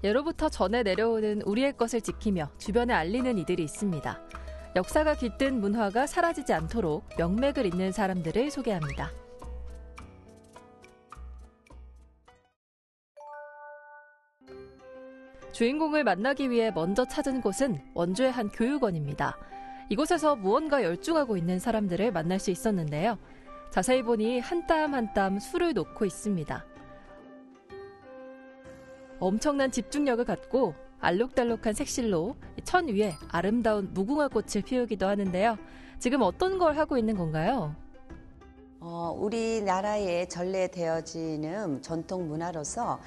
예로부터 전해 내려오는 우리의 것을 지키며 주변에 알리는 이들이 있습니다. 역사가 깃든 문화가 사라지지 않도록 명맥을 잇는 사람들을 소개합니다. 주인공을 만나기 위해 먼저 찾은 곳은 원주의 한 교육원입니다. 이곳에서 무언가 열중하고 있는 사람들을 만날 수 있었는데요. 자세히 보니 한 땀 한 땀 술을 놓고 있습니다. 엄청난 집중력을 갖고 알록달록한 색실로 천 위에 아름다운 무궁화 꽃을 피우기도 하는데요. 지금 어떤 걸 하고 있는 건가요? 우리나라에 전래되어지는 전통 문화로서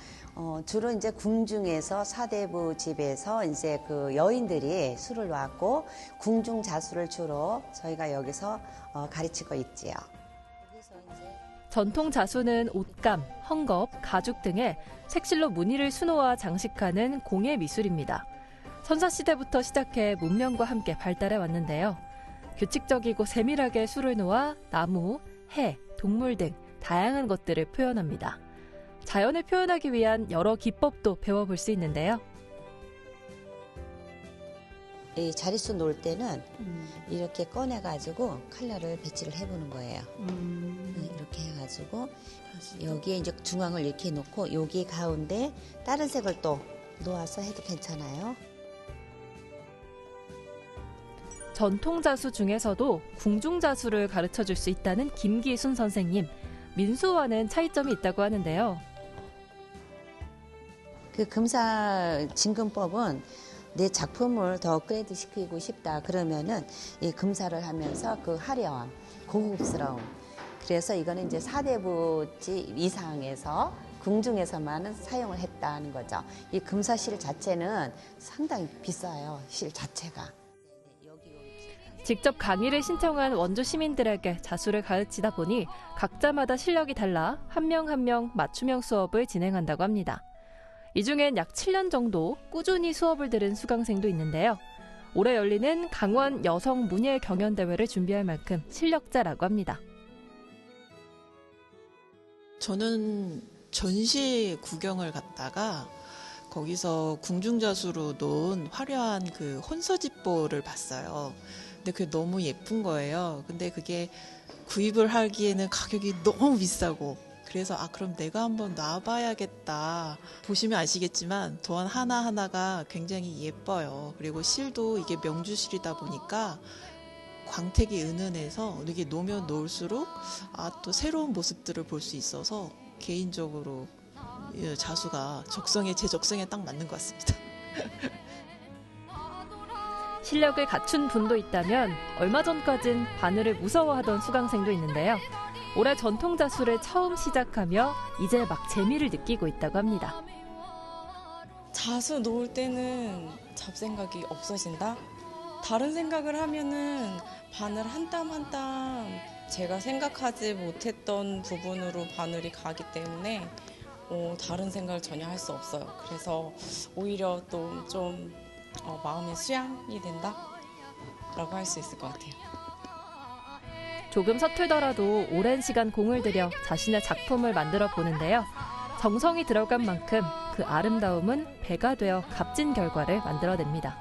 주로 이제 궁중에서 사대부 집에서 이제 그 여인들이 술을 놨고 궁중 자수를 주로 저희가 여기서 가르치고 있지요. 전통 자수는 옷감, 헝겊, 가죽 등의 색실로 무늬를 수놓아 장식하는 공예 미술입니다. 선사시대부터 시작해 문명과 함께 발달해 왔는데요. 규칙적이고 세밀하게 술을 놓아 나무, 해, 동물 등 다양한 것들을 표현합니다. 자연을 표현하기 위한 여러 기법도 배워볼 수 있는데요. 이 자릿수 놓을 때는 이렇게 꺼내가지고 컬러를 배치를 해보는 거예요. 이렇게 해가지고 여기에 이제 중앙을 이렇게 놓고 여기 가운데 다른 색을 또 놓아서 해도 괜찮아요. 전통자수 중에서도 궁중자수를 가르쳐줄 수 있다는 김기순 선생님. 민수와는 차이점이 있다고 하는데요. 그 금사 진금법은 내 작품을 더 업그레이드 시키고 싶다 그러면은 이 금사를 하면서 그 화려함, 고급스러움. 그래서 이거는 이제 사대부집 이상에서 궁중에서만 사용을 했다는 거죠. 이 금사실 자체는 상당히 비싸요. 실 자체가. 직접 강의를 신청한 원주 시민들에게 자수를 가르치다 보니 각자마다 실력이 달라 한 명 한 명 맞춤형 수업을 진행한다고 합니다. 이 중엔 약 7년 정도 꾸준히 수업을 들은 수강생도 있는데요. 올해 열리는 강원 여성 문예 경연대회를 준비할 만큼 실력자라고 합니다. 저는 전시 구경을 갔다가 거기서 궁중자수로 놓은 화려한 그 혼서집보를 봤어요. 근데 그게 너무 예쁜 거예요. 근데 그게 구입을 하기에는 가격이 너무 비싸고 그래서 그럼 내가 한번 놔봐야겠다. 보시면 아시겠지만 도안 하나하나가 굉장히 예뻐요. 그리고 실도 이게 명주실이다 보니까 광택이 은은해서 이게 놓으면 놓을수록 또 새로운 모습들을 볼 수 있어서 개인적으로 자수가 제 적성에 딱 맞는 것 같습니다. 실력을 갖춘 분도 있다면 얼마 전까진 바늘을 무서워하던 수강생도 있는데요. 올해 전통자수를 처음 시작하며 이제 막 재미를 느끼고 있다고 합니다. 자수 놓을 때는 잡생각이 없어진다? 다른 생각을 하면은 바늘 한 땀 한 땀 제가 생각하지 못했던 부분으로 바늘이 가기 때문에 다른 생각을 전혀 할 수 없어요. 그래서 오히려 또 좀 마음의 수양이 된다라고 할 수 있을 것 같아요. 조금 서툴더라도 오랜 시간 공을 들여 자신의 작품을 만들어 보는데요. 정성이 들어간 만큼 그 아름다움은 배가 되어 값진 결과를 만들어냅니다.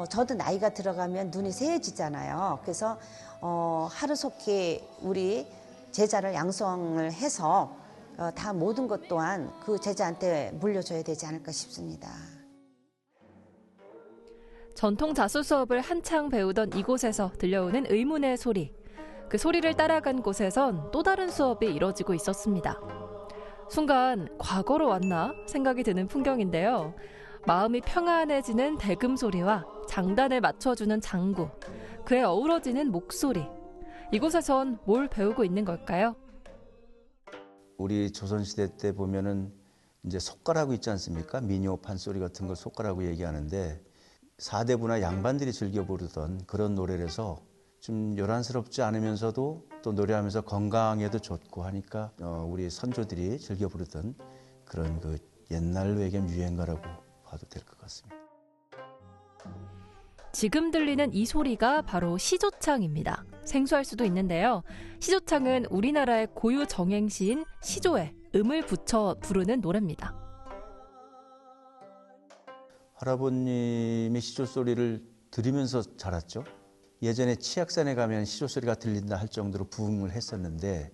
저도 나이가 들어가면 눈이 새해지잖아요. 그래서 하루속히 우리 제자를 양성을 해서 다 모든 것 또한 그 제자한테 물려줘야 되지 않을까 싶습니다. 전통 자수 수업을 한창 배우던 이곳에서 들려오는 의문의 소리. 그 소리를 따라간 곳에선 또 다른 수업이 이뤄지고 있었습니다. 순간 과거로 왔나 생각이 드는 풍경인데요. 마음이 평안해지는 대금 소리와 장단을 맞춰주는 장구, 그에 어우러지는 목소리. 이곳에선 뭘 배우고 있는 걸까요? 우리 조선시대 때 보면은 이제 속가라고 있지 않습니까? 민요 판소리 같은 걸 속가라고 얘기하는데 사대부나 양반들이 즐겨 부르던 그런 노래라서 좀 요란스럽지 않으면서도 또 노래하면서 건강에도 좋고 하니까 우리 선조들이 즐겨 부르던 그런 그 옛날 외겜 유행가라고 봐도 될 것 같습니다. 지금 들리는 이 소리가 바로 시조창입니다. 생소할 수도 있는데요. 시조창은 우리나라의 고유 정행시인 시조에 음을 붙여 부르는 노래입니다. 할아버님이 시조 소리를 들으면서 자랐죠. 예전에 치악산에 가면 시조 소리가 들린다 할 정도로 부흥을 했었는데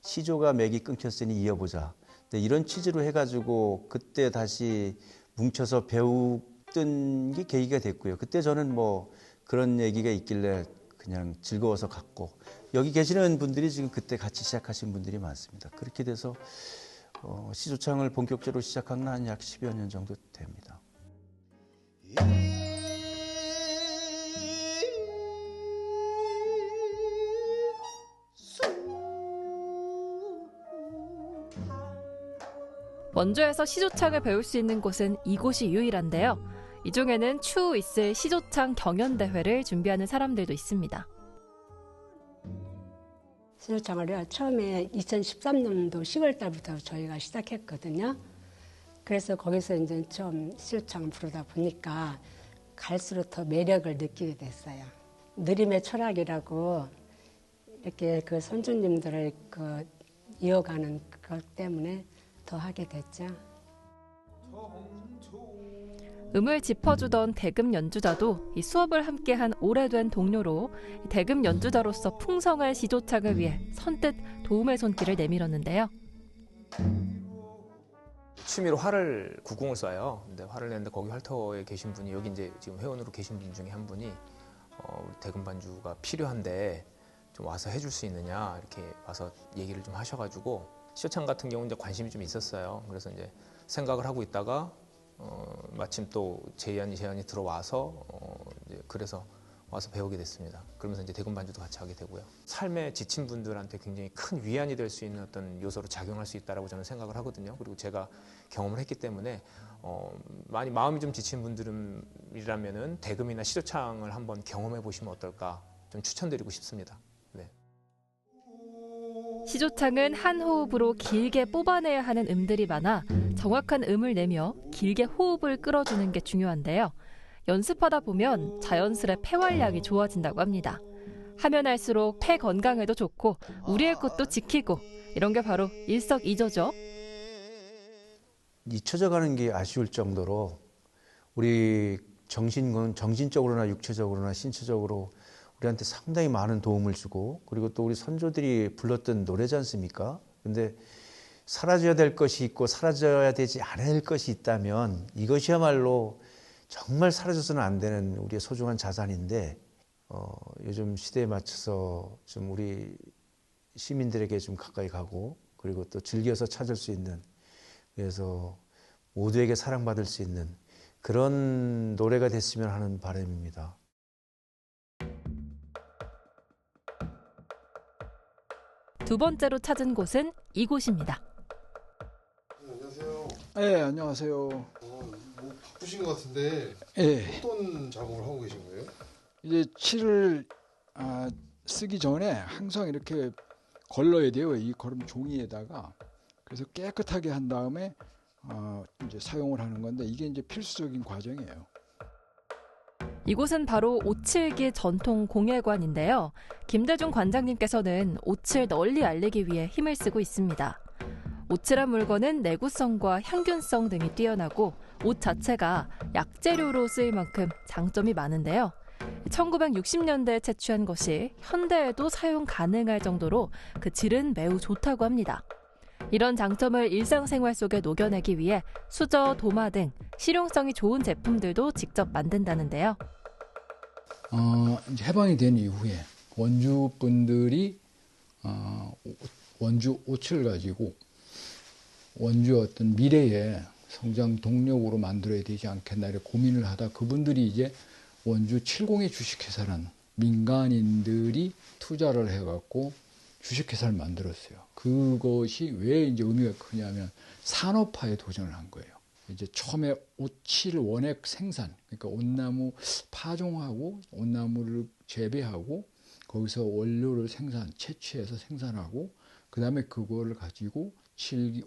시조가 맥이 끊겼으니 이어보자. 근데 이런 취지로 해가지고 그때 다시 뭉쳐서 배웠던 게 계기가 됐고요. 그때 저는 뭐 그런 얘기가 있길래 그냥 즐거워서 갔고 여기 계시는 분들이 지금 그때 같이 시작하신 분들이 많습니다. 그렇게 돼서 시조창을 본격적으로 시작한 건 한 약 10여 년 정도 됩니다. 원주에서 시조창을 배울 수 있는 곳은 이곳이 유일한데요. 이 중에는 추후 있을 시조창 경연대회를 준비하는 사람들도 있습니다. 시조창을 처음에 2013년도 10월 달부터 저희가 시작했거든요. 그래서 거기서 이제 처음 시조창을 부르다 보니까 갈수록 더 매력을 느끼게 됐어요. 느림의 철학이라고 이렇게 그 선주님들을 이어가는 것 때문에 더 하게 됐죠. 음을 짚어주던 대금 연주자도 이 수업을 함께한 오래된 동료로 대금 연주자로서 풍성한 시조창을 위해 선뜻 도움의 손길을 내밀었는데요. 취미로 활을 구궁을 쏴요. 근데 활을 내는데 거기 활터에 계신 분이 여기 이제 지금 회원으로 계신 분 중에 한 분이 우리 대금 반주가 필요한데 좀 와서 해줄 수 있느냐 이렇게 와서 얘기를 좀 하셔가지고 시조창 같은 경우는 이제 관심이 좀 있었어요. 그래서 이제 생각을 하고 있다가 마침 또 제안이 들어와서 이제 그래서 와서 배우게 됐습니다. 그러면서 이제 대금 반주도 같이 하게 되고요. 삶에 지친 분들한테 굉장히 큰 위안이 될 수 있는 어떤 요소로 작용할 수 있다라고 저는 생각을 하거든요. 그리고 제가 경험을 했기 때문에 많이 마음이 좀 지친 분들이라면은 대금이나 시조창을 한번 경험해 보시면 어떨까 좀 추천드리고 싶습니다. 네. 시조창은 한 호흡으로 길게 뽑아내야 하는 음들이 많아 정확한 음을 내며 길게 호흡을 끌어주는 게 중요한데요. 연습하다 보면 자연스레 폐활량이 좋아진다고 합니다. 하면 할수록 폐 건강에도 좋고 우리의 꽃도 지키고 이런 게 바로 일석이조죠. 잊혀져 가는 게 아쉬울 정도로 우리 정신적으로나 육체적으로나 신체적으로 우리한테 상당히 많은 도움을 주고 그리고 또 우리 선조들이 불렀던 노래지 않습니까? 근데 사라져야 될 것이 있고 사라져야 되지 않을 것이 있다면 이것이야말로 정말 사라져서는 안 되는 우리의 소중한 자산인데 요즘 시대에 맞춰서 좀 우리 시민들에게 좀 가까이 가고 그리고 또 즐겨서 찾을 수 있는 그래서 모두에게 사랑받을 수 있는 그런 노래가 됐으면 하는 바람입니다. 두 번째로 찾은 곳은 이곳입니다. 안녕하세요. 네, 안녕하세요. 뭐 바쁘신 것 같은데 네. 어떤 작업을 하고 계신 거예요? 이제 칠을 쓰기 전에 항상 이렇게 걸러야 돼요. 이 걸음 종이에다가. 그래서 깨끗하게 한 다음에 이제 사용을 하는 건데 이게 이제 필수적인 과정이에요. 이곳은 바로 오칠기 전통 공예관인데요. 김대중 관장님께서는 오칠 널리 알리기 위해 힘을 쓰고 있습니다. 오칠한 물건은 내구성과 향균성 등이 뛰어나고 옷 자체가 약재료로 쓰일 만큼 장점이 많은데요. 1960년대에 채취한 것이 현대에도 사용 가능할 정도로 그 질은 매우 좋다고 합니다. 이런 장점을 일상생활 속에 녹여내기 위해 수저, 도마 등 실용성이 좋은 제품들도 직접 만든다는데요. 이제 해방이 된 이후에 원주 분들이 원주 옷을 가지고 원주 어떤 미래의 성장 동력으로 만들어야 되지 않겠나 이렇게 고민을 하다 그분들이 이제 원주 칠공예 주식회사라는 민간인들이 투자를 해갖고 주식회사를 만들었어요. 그것이 왜 이제 의미가 크냐면 산업화에 도전을 한 거예요. 이제 처음에 오칠 원액 생산, 그러니까 온나무 파종하고 온나무를 재배하고 거기서 원료를 채취해서 생산하고 그 다음에 그거를 가지고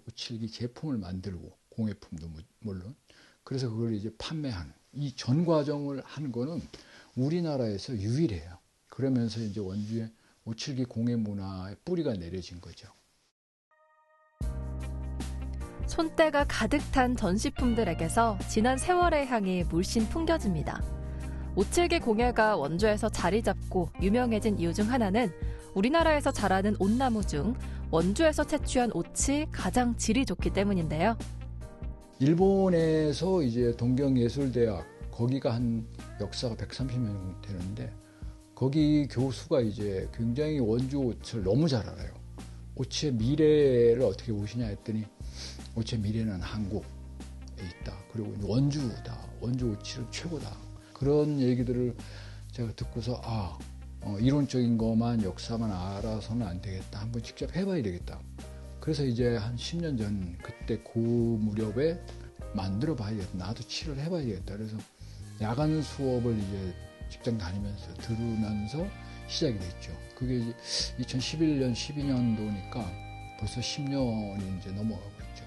오칠기 제품을 만들고 공예품도 물론 그래서 그걸 이제 판매하는 이 전 과정을 하는 거는 우리나라에서 유일해요. 그러면서 이제 원주의 오칠기 공예 문화의 뿌리가 내려진 거죠. 손때가 가득 탄 전시품들에게서 지난 세월의 향이 물씬 풍겨집니다. 오칠기 공예가 원주에서 자리 잡고 유명해진 이유 중 하나는 우리나라에서 자라는 온나무 중 원주에서 채취한 옷이 가장 질이 좋기 때문인데요. 일본에서 이제 동경예술대학, 거기가 한 역사가 130년 되는데, 거기 교수가 이제 굉장히 원주 옷을 너무 잘 알아요. 옷의 미래를 어떻게 보시냐 했더니, 옷의 미래는 한국에 있다. 그리고 원주다. 원주 옷이 최고다. 그런 얘기들을 제가 듣고서 이론적인 것만 역사만 알아서는 안 되겠다. 한번 직접 해봐야 되겠다. 그래서 이제 한 10년 전 그때 그 무렵에 만들어 봐야겠다. 나도 칠을 해봐야 되겠다. 그래서 야간 수업을 이제 직장 다니면서 들으면서 시작이 됐죠. 그게 이제 2011년, 12년도니까 벌써 10년이 이제 넘어가고 있죠.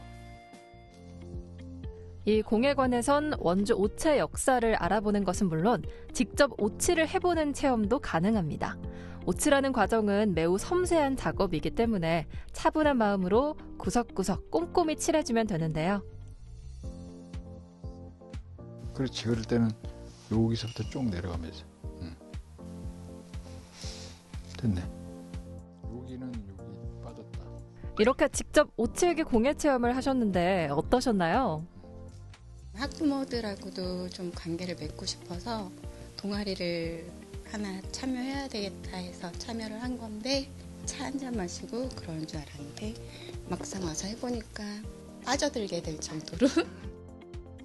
이 공예관에선 원주 오체 역사를 알아보는 것은 물론 직접 오칠을 해보는 체험도 가능합니다. 오칠하는 과정은 매우 섬세한 작업이기 때문에 차분한 마음으로 구석구석 꼼꼼히 칠해주면 되는데요. 그렇지. 그럴 때는 여기서부터 쭉 내려가면서. 됐네. 여기는 여기 빠졌다. 이렇게 직접 오칠기 공예 체험을 하셨는데 어떠셨나요? 학부모들하고도 좀 관계를 맺고 싶어서 동아리를 하나 참여해야 되겠다 해서 참여를 한 건데, 차 한잔 마시고 그러는 줄 알았는데 막상 와서 해보니까 빠져들게 될 정도로.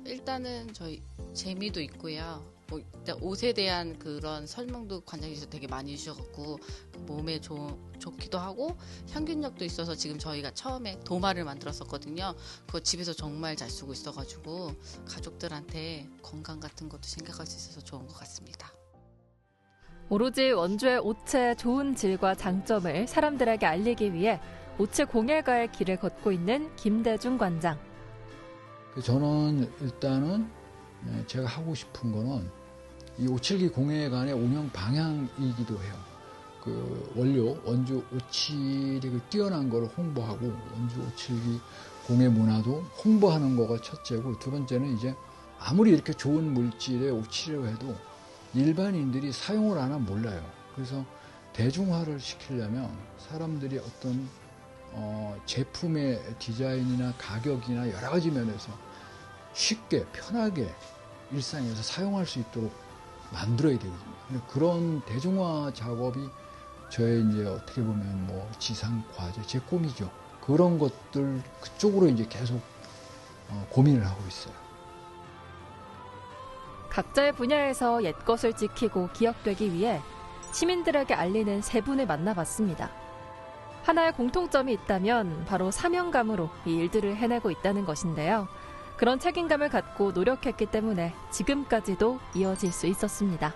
일단은 저희 재미도 있고요. 뭐 일단 옷에 대한 그런 설명도 관장님께서 되게 많이 해주셔갖고 몸에 좋기도 하고 향균력도 있어서 지금 저희가 처음에 도마를 만들었었거든요. 그거 집에서 정말 잘 쓰고 있어가지고 가족들한테 건강 같은 것도 생각할 수 있어서 좋은 것 같습니다. 오로지 원주의 옷의 좋은 질과 장점을 사람들에게 알리기 위해 오칠 공예가의 길을 걷고 있는 김대중 관장. 저는 일단은 제가 하고 싶은 거는 이 오칠기 공예관의 운영 방향이기도 해요. 그 원주 오칠이 그 뛰어난 걸 홍보하고 원주 오칠기 공예 문화도 홍보하는 거가 첫째고, 두 번째는 이제 아무리 이렇게 좋은 물질의 오칠이라고 해도 일반인들이 사용을 안 하면 몰라요. 그래서 대중화를 시키려면 사람들이 어떤 제품의 디자인이나 가격이나 여러 가지 면에서 쉽게 편하게 일상에서 사용할 수 있도록 만들어야 되거든요. 그런 대중화 작업이 저의 이제 어떻게 보면 뭐 지상 과제, 제 꿈이죠. 그런 것들 그쪽으로 이제 계속 고민을 하고 있어요. 각자의 분야에서 옛것을 지키고 기억되기 위해 시민들에게 알리는 세 분을 만나봤습니다. 하나의 공통점이 있다면 바로 사명감으로 이 일들을 해내고 있다는 것인데요. 그런 책임감을 갖고 노력했기 때문에 지금까지도 이어질 수 있었습니다.